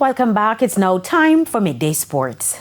Welcome back. It's now time for Midday Sports.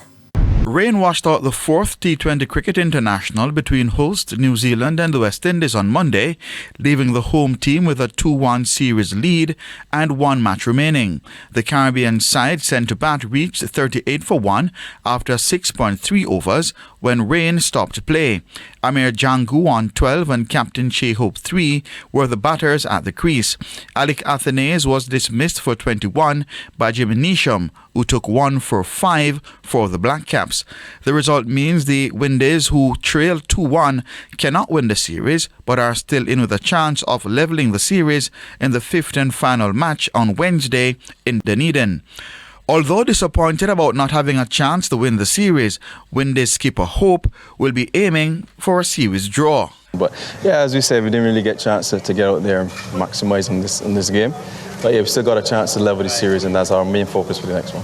Rain washed out the fourth T20 Cricket International between host New Zealand and the West Indies on Monday, leaving the home team with a 2-1 series lead and one match remaining. The Caribbean side sent to bat reached 38 for 1 after 6.3 overs when rain stopped play. Amir Jangu on 12 and Captain Shea Hope 3 were the batters at the crease. Alec Athenaeus was dismissed for 21 by Jimmy Neesham, who took 1 for 5 for the Black Caps. The result means the Windies, who trail 2-1, cannot win the series but are still in with a chance of levelling the series in the fifth and final match on Wednesday in Dunedin. Although disappointed about not having a chance to win the series, Windies skipper Hope will be aiming for a series draw. But yeah, as we said, we didn't really get a chance to get out there and maximise in this game. But yeah, we still got a chance to level the series, and that's our main focus for the next one.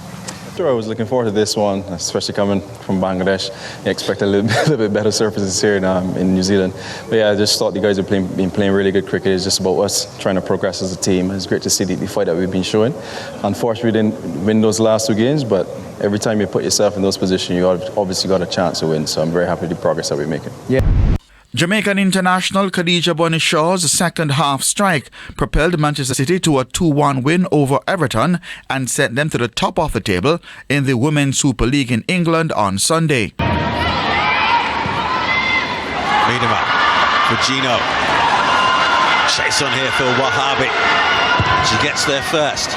Sure, I was looking forward to this one, especially coming from Bangladesh. I expect a little bit better surfaces here in New Zealand. But yeah, I just thought the guys have been playing really good cricket. It's just about us trying to progress as a team. It's great to see the fight that we've been showing. Unfortunately, we didn't win those last two games, but every time you put yourself in those positions, you obviously got a chance to win. So I'm very happy with the progress that we're making. Yeah. Jamaican international Khadija Bonishaw's second half strike propelled Manchester City to a 2-1 win over Everton and sent them to the top of the table in the Women's Super League in England on Sunday. Lead him up for Gino. Chase on here for Wahhabi. She gets there first.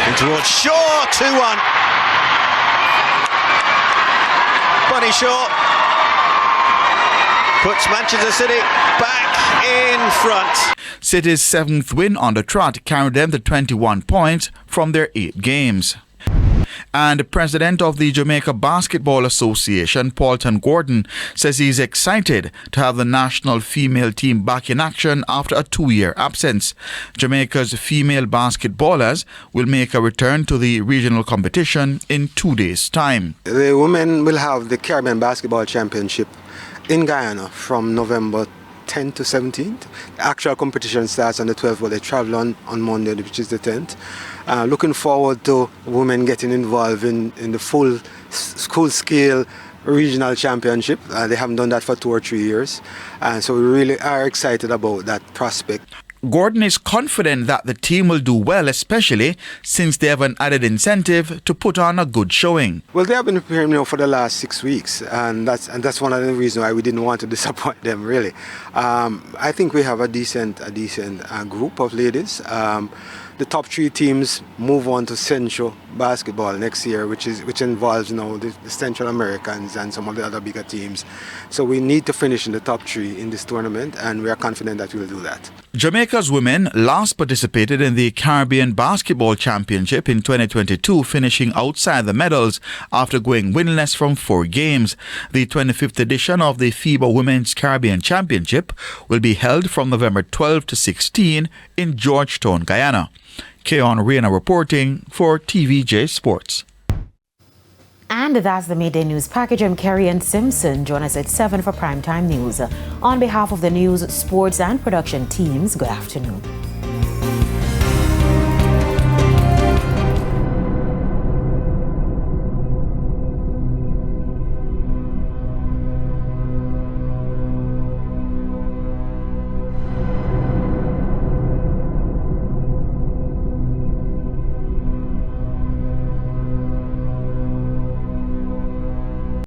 In towards Shaw, 2-1. Bunny Shaw puts Manchester City back in front. City's seventh win on the trot carried them to 21 points from their 8 games. And the president of the Jamaica Basketball Association, Paulton Gordon, says he's excited to have the national female team back in action after a 2-year absence. Jamaica's female basketballers will make a return to the regional competition in 2 days' time. The women will have the Caribbean Basketball Championship in Guyana from November 10th to 17th. The actual competition starts on the 12th, but they travel on Monday, which is the 10th. Looking forward to women getting involved in the full school-scale regional championship. They haven't done that for 2 or 3 years. So we really are excited about that prospect. Gordon is confident that the team will do well, especially since they have an added incentive to put on a good showing. Well, they have been preparing for the last 6 weeks, and that's one of the reasons why we didn't want to disappoint them, really. I think we have a decent group of ladies. The top 3 teams move on to Central Basketball next year, which involves the Central Americans and some of the other bigger teams. So we need to finish in the top 3 in this tournament, and we are confident that we will do that. Jamaica's women last participated in the Caribbean Basketball Championship in 2022, finishing outside the medals after going winless from 4 games. The 25th edition of the FIBA Women's Caribbean Championship will be held from November 12 to 16 in Georgetown, Guyana. Keon Reina reporting for TVJ Sports. And that's the Midday News Package. I'm Kerry-Ann Simpson. Join us at 7 for Primetime News. On behalf of the news, sports and production teams, good afternoon.